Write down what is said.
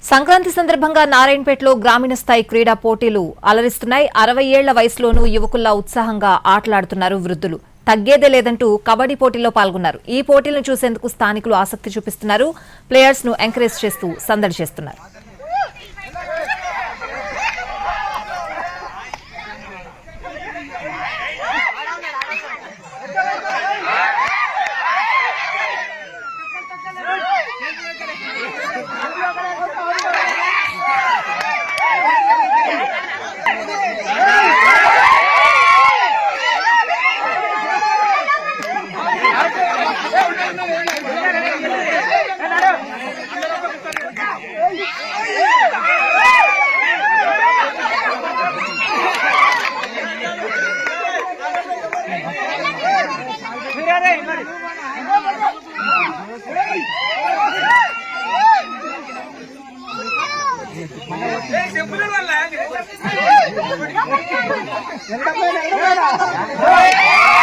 సంక్రాంతి సందర్భంగా నారాయణపేటలో గ్రామీణ స్థాయి క్రీడా పోటీలు అలరిస్తున్నాయి. 60 ఏళ్ల వయసులోనూ యువకుల్లా ఉత్సాహంగా ఆటలాడుతున్నారు వృద్ధులు. తగ్గేదే లేదంటూ కబడ్డీ పోటీల్లో పాల్గొన్నారు. ఈ పోటీలను చూసేందుకు స్థానికులు ఆసక్తి చూపిస్తున్నారు. ప్లేయర్స్ ను ఎంకరేజ్ చేస్తూ సందడి చేస్తున్నారు. Hey!